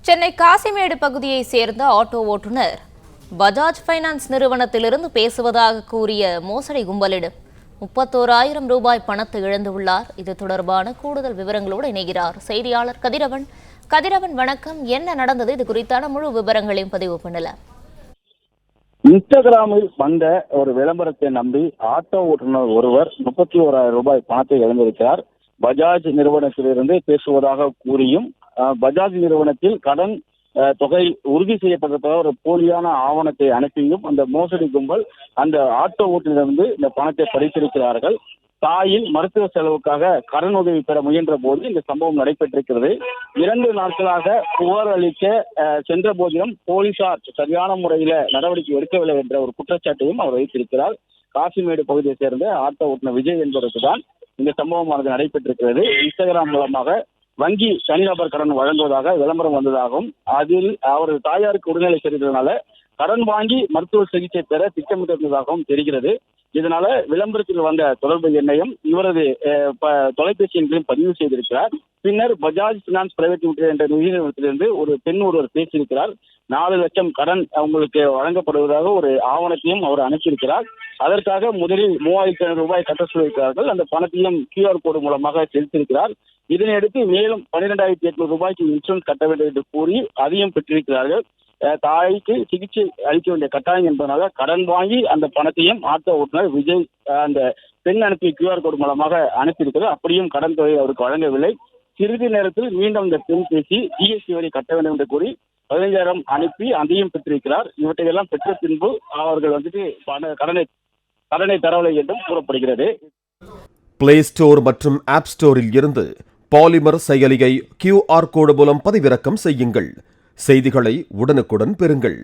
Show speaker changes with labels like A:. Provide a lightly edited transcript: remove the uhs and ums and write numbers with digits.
A: சென்னை காசிமேடு பகுதியை சேர்ந்த ஆட்டோ ஓட்டுநர் பஜாஜ் ஃபைனான்ஸ் நிறுவனத்திலிருந்து பேசுவதாக கூறிய மோசடி கும்பலிடம் 31,000 ரூபாய் பணத்தை இழந்துள்ளார். இது தொடர்பான கூடுதல் விவரங்களோடு இணைகிறார் செய்தியாளர் கதிரவன். கதிரவன், வணக்கம். என்ன நடந்தது? இது குறித்தான முழு விவரங்களையும் பதிவு பண்ணல.
B: இன்ஸ்டாகிராமில் வந்த ஒரு விளம்பரத்தை நம்பி ஆட்டோ ஓட்டுநர் ஒருவர் 31,000 ரூபாய் பணத்தை இழந்திருக்கிறார். பஜாஜ் நிறுவனத்திலிருந்து பேசுவதாக கூறியும் பஜாஜ் நிறுவனத்தில் கடன் தொகை உறுதி செய்யப்பட்டதாக ஒரு போலியான ஆவணத்தை அனுப்பியும் அந்த மோசடி கும்பல் அந்த ஆட்டோ ஓட்டுநரிலிருந்து இந்த பணத்தை பறித்திருக்கிறார்கள். தாயின் மருத்துவ செலவுக்காக கடன் உதவி பெற முயன்ற போது இந்த சம்பவம் நடைபெற்றிருக்கிறது. 2 நாட்களாக புகார் அளிக்க சென்ற போதிலும் போலீசார் சரியான முறையில நடவடிக்கை எடுக்கவில்லை என்ற ஒரு குற்றச்சாட்டையும் அவர் வைத்திருக்கிறார். காசிமேடு பகுதியை சேர்ந்த ஆட்டோ ஓட்டுநர் விஜய் என்பதற்கு தான் இந்த சம்பவமானது நடைபெற்றிருக்கிறது. இன்ஸ்டாகிராம் மூலமாக வங்கி தனிநபர் கடன் வழங்குவதாக விளம்பரம் வந்ததாகவும் அதில் அவரது தாயாருக்கு உடல்நிலை சரிந்ததுனால கடன் வாங்கி மருத்துவ சிகிச்சை பெற திட்டமிட்டிருந்ததாகவும் தெரிகிறது. இதனால விளம்பரத்தில் வந்த தொடர்பு எண்ணையும் இவரது தொலைபேசி எண்களையும் பதிவு செய்திருக்கிறார். பின்னர் பஜாஜ் பினான்ஸ் பிரைவேட் லிமிடெட் என்ற நிதி நிறுவனத்திலிருந்து ஒரு பெண் ஒருவர் பேசியிருக்கிறார். 4 லட்சம் கடன் உங்களுக்கு வழங்கப்படுவதாக ஒரு ஆவணத்தையும் அவர் அனுப்பியிருக்கிறார். அதற்காக முதலில் 3,500 ரூபாய் கட்ட சொல்லியிருக்கிறார்கள். அந்த பணத்தையும் QR கோடு மூலமாக செலுத்தியிருக்கிறார். இதனையடுத்து மேலும் 12,800 ரூபாய்க்கு இன்சூரன்ஸ் கட்ட வேண்டும் என்று கூறி அதையும் பெற்றிருக்கிறார்கள். தாய்க்கு சிகிச்சை அளிக்க வேண்டிய கட்டாயம் என்பதனால கடன் வாங்கி அந்த பணத்தையும் ஆட்டோ ஓட்டுநர் விஜய் அந்த பெண் அனுப்பிய QR கோடு மூலமாக அனுப்பியிருக்கிறார். அப்படியும் கடன் தொகை அவருக்கு வழங்கவில்லை. சிறிது நேரத்தில் மீண்டும் இந்த பெண் பேசி GST வரி கட்ட வேண்டும் என்று கூறி 15,000 அனுப்பி அதையும் பெற்றிருக்கிறார். இவற்றையெல்லாம் பெற்ற பின்பு அவர்கள் கடனை தரவில்லை என்றும் கூறப்படுகிறது.
C: பிளே ஸ்டோர் மற்றும் ஆப் ஸ்டோரில் இருந்து பாலிமர் செயலியை QR கோடு மூலம் பதிவிறக்கம் செய்யுங்கள். செய்திகளை உடனுக்குடன் பெறுங்கள்.